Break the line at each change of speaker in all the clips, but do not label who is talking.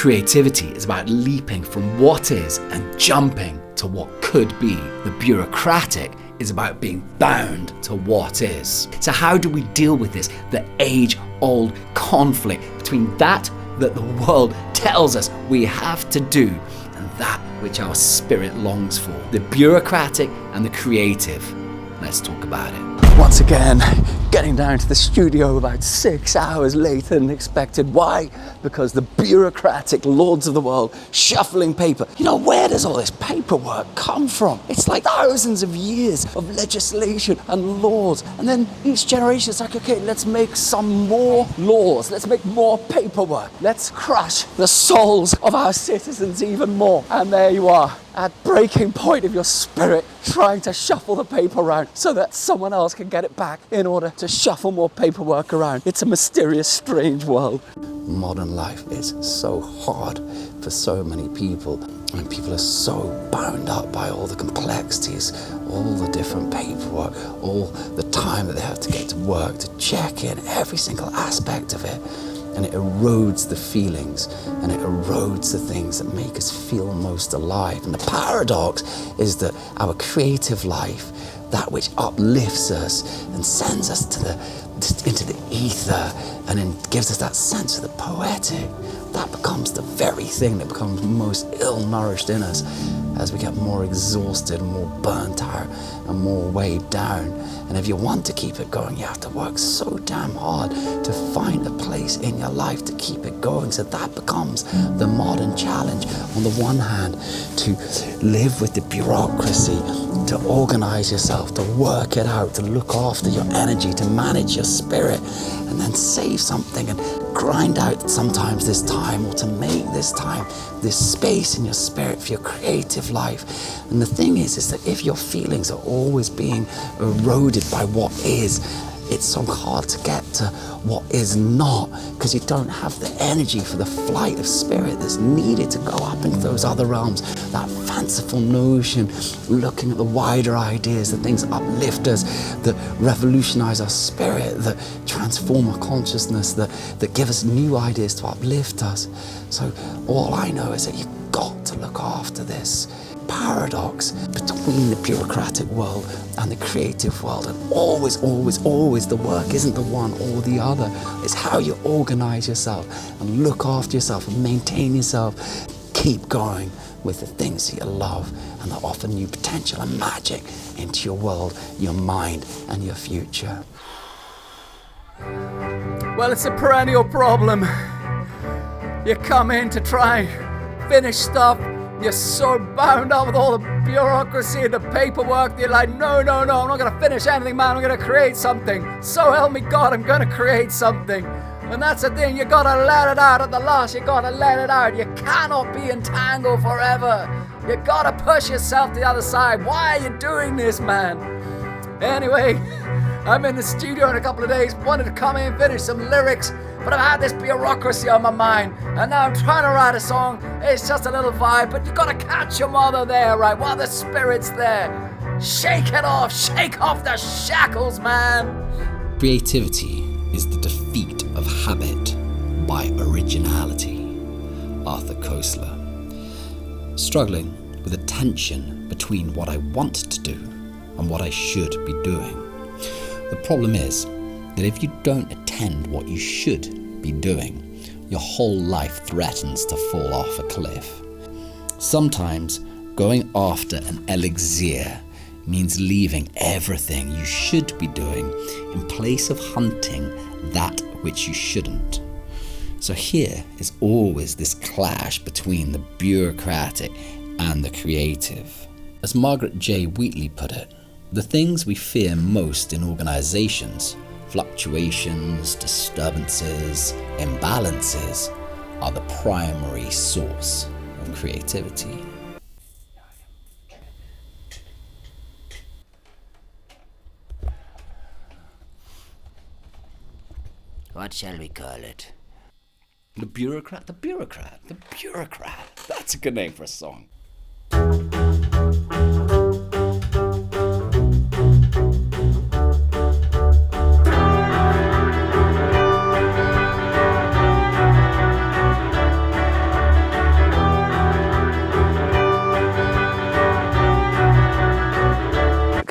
Creativity is about leaping from what is and jumping to what could be. The bureaucratic is about being bound to what is. So how do we deal with this? The age-old conflict between that the world tells us we have to do and that which our spirit longs for. The bureaucratic and the creative. Let's talk about it.
Once again, getting down to the studio about 6 hours later than expected. Why? Because the bureaucratic lords of the world shuffling paper. You know, where does all this paperwork come from? It's like thousands of years of legislation and laws. And then each generation is like, okay, let's make some more laws. Let's make more paperwork. Let's crush the souls of our citizens even more. And there you are, at breaking point of your spirit, trying to shuffle the paper around so that someone else can get it back in order to shuffle more paperwork around. It's a mysterious, strange world. Modern life is so hard for so many people, and people are so bound up by all the complexities, all the different paperwork, all the time that they have to get to work, to check in every single aspect of it. And it erodes the feelings, and it erodes the things that make us feel most alive. And the paradox is that our creative life, that which uplifts us and sends us into the ether and then gives us that sense of the poetic, that becomes the very thing that becomes most ill-nourished in us as we get more exhausted, more burnt out, and more weighed down. And if you want to keep it going, you have to work so damn hard to find a place in your life to keep it going. So that becomes the modern challenge. On the one hand, to live with the bureaucracy, to organize yourself, to work it out, to look after your energy, to manage your spirit, and then save something and grind out sometimes this time, or to make this time, this space in your spirit for your creative life. And the thing is that if your feelings are always being eroded by what is, it's so hard to get to what is not, because you don't have the energy for the flight of spirit that's needed to go up into those other realms. That fanciful notion, looking at the wider ideas, the things that uplift us, that revolutionize our spirit, that transform our consciousness, that give us new ideas to uplift us. So all I know is that you've got to look after this paradox between the bureaucratic world and the creative world. And always the work isn't the one or the other. It's how you organize yourself and look after yourself and maintain yourself. Keep going with the things that you love and that offer new potential and magic into your world, your mind, and your future.
Well, it's a perennial problem. You come in to try and finish stuff. You're so bound up with all the bureaucracy and the paperwork that you're like, no, I'm not going to finish anything, man. I'm going to create something. So help me God, I'm going to create something. And that's the thing, you got to let it out at the last. You got to let it out. You cannot be entangled forever. You got to push yourself to the other side. Why are you doing this, man? Anyway, I'm in the studio in a couple of days, wanted to come in and finish some lyrics, but I've had this bureaucracy on my mind, and now I'm trying to write a song. It's just a little vibe, but you gotta catch your mother there, right, while the spirit's there. Shake it off, shake off the shackles, man.
Creativity is the defeat of habit by originality. Arthur Koestler. Struggling with a tension between what I want to do and what I should be doing. The problem is that if you don't attend what you should be doing, your whole life threatens to fall off a cliff. Sometimes going after an elixir means leaving everything you should be doing in place of hunting that which you shouldn't. So here is always this clash between the bureaucratic and the creative. As Margaret J. Wheatley put it, the things we fear most in organizations, fluctuations, disturbances, imbalances, are the primary source of creativity.
What shall we call it?
The bureaucrat. That's a good name for a song.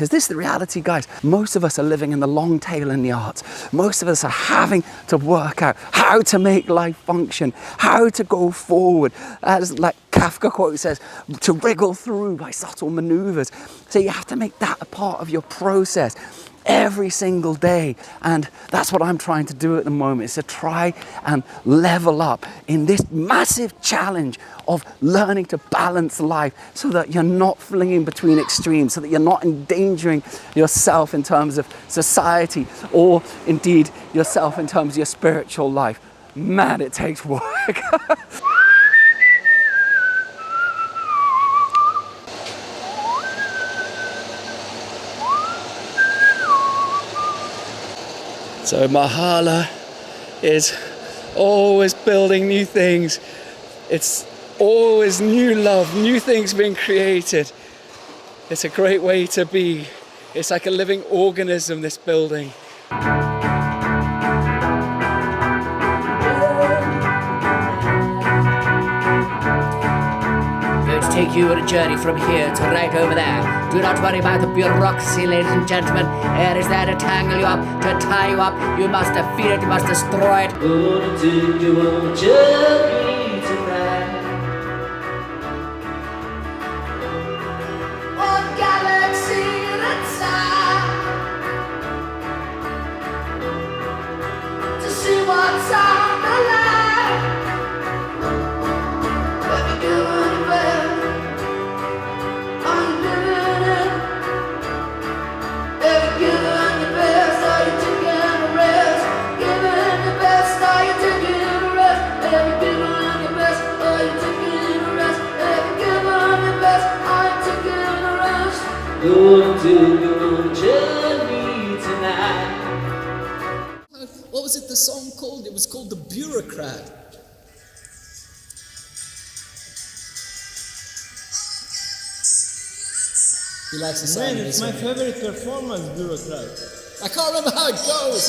Because this is the reality, guys. Most of us are living in the long tail in the arts. Most of us are having to work out how to make life function, how to go forward. As like Kafka quote says, to wriggle through by subtle maneuvers. So you have to make that a part of your process every single day. And that's what I'm trying to do at the moment, is to try and level up in this massive challenge of learning to balance life so that you're not flinging between extremes, so that you're not endangering yourself in terms of society or indeed yourself in terms of your spiritual life. Man, it takes work. So Mahala is always building new things. It's always new love, new things being created. It's a great way to be. It's like a living organism, this building.
Going to take you on a journey from here to right over there. Do not worry about the bureaucracy, ladies and gentlemen. Air is there to tangle you up, to tie you up. You must defeat it, you must destroy it. Gonna take you on a journey tonight.
One galaxy at a time, to see what's on the line. Every good and bad, I'm living it. Every good and the best, are you taking a rest? Giving the best, are you taking a rest? Every good and the best, are you taking a rest? Every good and the best, are you taking a rest?
Gonna take you on a journey tonight.
What was it the song called? It was called The Bureaucrat. He likes the song.
Man, it's my favorite performance, Bureaucratic.
I can't remember how it goes.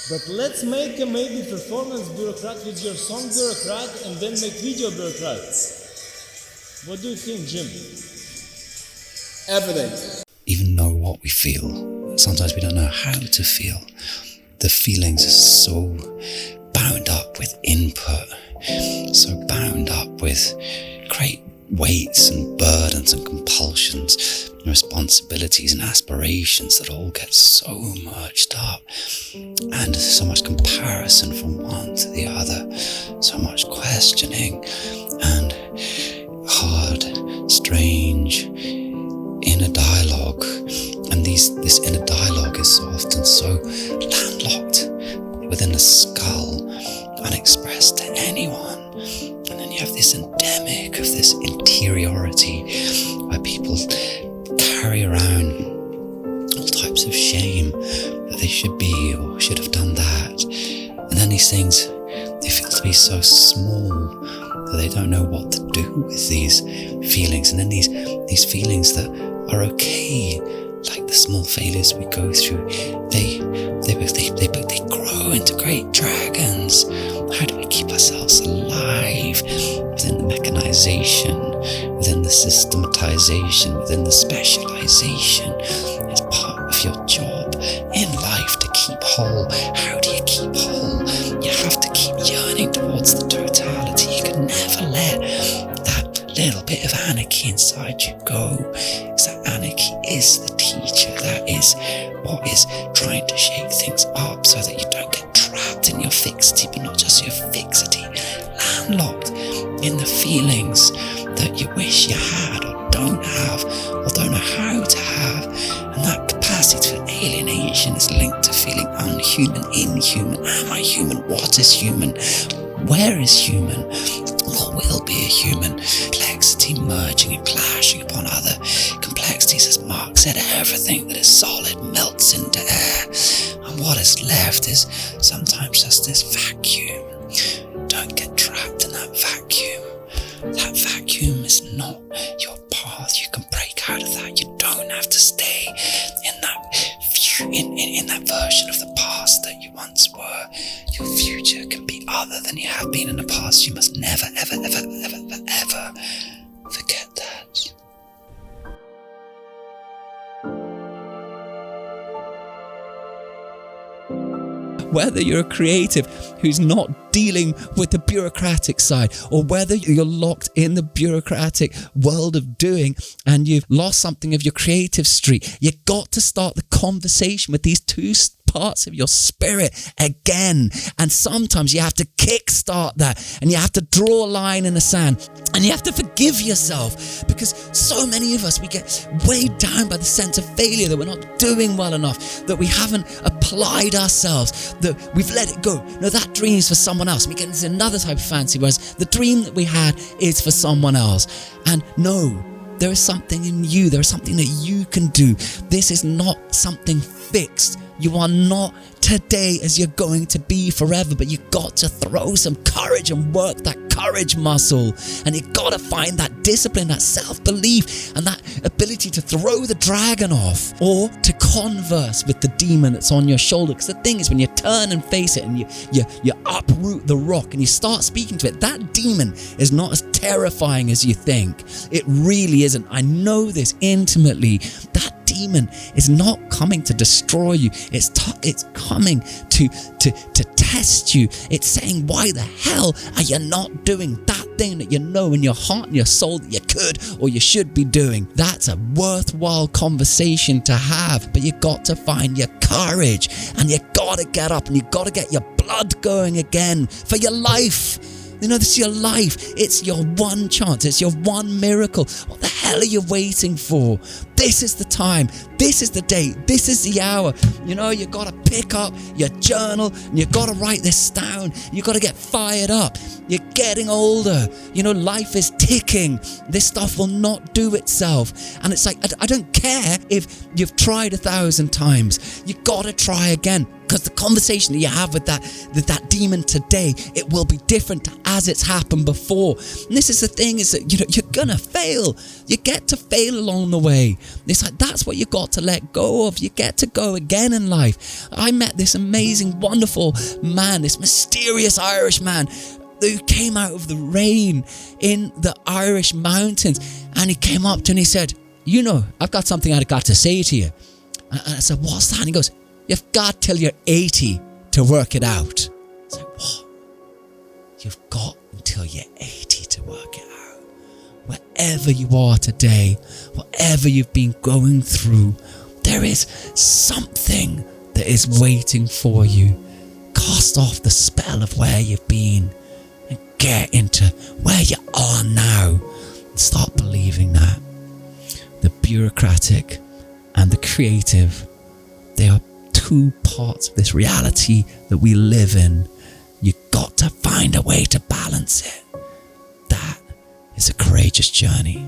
But let's make a maybe performance Bureaucrat with your song Bureaucrat and then make video Bureaucrat. What do you think, Jim?
Everything.
Even know what we feel. Sometimes we don't know how to feel. The feelings are so bound up with input, so bound up with great weights and burdens and compulsions, and responsibilities and aspirations that all get so merged up, and so much comparison from one to the other, so much questioning and hard, strange inner dialogue. And this inner dialogue is so often so landlocked within the skull, unexpressed to anyone. And then you have this endemic of this interiority where people carry around all types of shame that they should be or should have done that. And then these things, they feel to be so small that they don't know what to do with these feelings. And then these feelings that are okay, like the small failures we go through, they grow into great dragons. How do we keep ourselves alive within the mechanization, within the systematization, within the specialization? It's part of your job in life to keep whole. How do you keep whole? You have to keep yearning towards the totality. You can never let that little bit of anarchy inside you go, because that anarchy is the teacher. That is what is trying to shake things up so that you don't get trapped in your fixity, but not just your fixity, landlocked in the feelings that you wish you had or don't have or don't know how to have. And that capacity for alienation is linked to feeling unhuman, inhuman. Am I human? What is human? Where is human? What will be a human? Complexity merging and clashing upon other complexities. As Marx said, everything that is solid melts into air. And what is left is sometimes just this vacuum. Don't get trapped in that vacuum. That vacuum is not your path. You can break out of that. You don't have to stay in that view, in that version of the past that you once were. Your future can be other than you have been in the past. You must never, ever, ever, ever, ever forget that.
whether you're a creative who's not dealing with the bureaucratic side, or whether you're locked in the bureaucratic world of doing and you've lost something of your creative streak, you got to start the conversation with these two parts of your spirit again. And sometimes you have to kickstart that, and you have to draw a line in the sand, and you have to forgive yourself, because so many of us, we get weighed down by the sense of failure, that we're not doing well enough, that we haven't applied ourselves, that we've let it go. No, that dream is for someone else. We get into another type of fancy, whereas the dream that we had is for someone else. And no, there is something in you. There is something that you can do. This is not something fixed. You are not today as you're going to be forever, but you got to throw some courage and work that courage muscle. And you got to find that discipline, that self-belief, and that ability to throw the dragon off, or to converse with the demon that's on your shoulder. Because the thing is, when you turn and face it and you uproot the rock and you start speaking to it, that demon is not as terrifying as you think. It really isn't. I know this intimately. That demon is not coming to destroy you. It's coming to test you. It's saying, why the hell are you not doing that thing that you know in your heart and your soul that you could or you should be doing? That's a worthwhile conversation to have, but you got to find your courage, and you got to get up, and you got to get your blood going again for your life. You know, this is your life. It's your one chance. It's your one miracle. What the hell are you waiting for? This is the time. This is the day. This is the hour. You know, you got to pick up your journal and you got to write this down. You got to get fired up. You're getting older. You know, life is ticking. This stuff will not do itself. And it's like, I don't care if you've tried 1,000 times. You got to try again. Because the conversation that you have with that demon today, it will be different as it's happened before. And this is the thing, is that, you know, you're gonna fail. You get to fail along the way. It's like, that's what you got to let go of. You get to go again in life. I met this amazing, wonderful man, this mysterious Irish man who came out of the rain in the Irish mountains. And he came up to me and he said, you know, I've got something I've got to say to you. And I said, what's that? And he goes, you've got till you're 80 to work it out. It's like, what? You've got until you're 80 to work it out. Wherever you are today, whatever you've been going through, there is something that is waiting for you. Cast off the spell of where you've been and get into where you are now. And start believing that. The bureaucratic and the creative, they are two parts of this reality that we live in. You got to find a way to balance it. That is a courageous journey.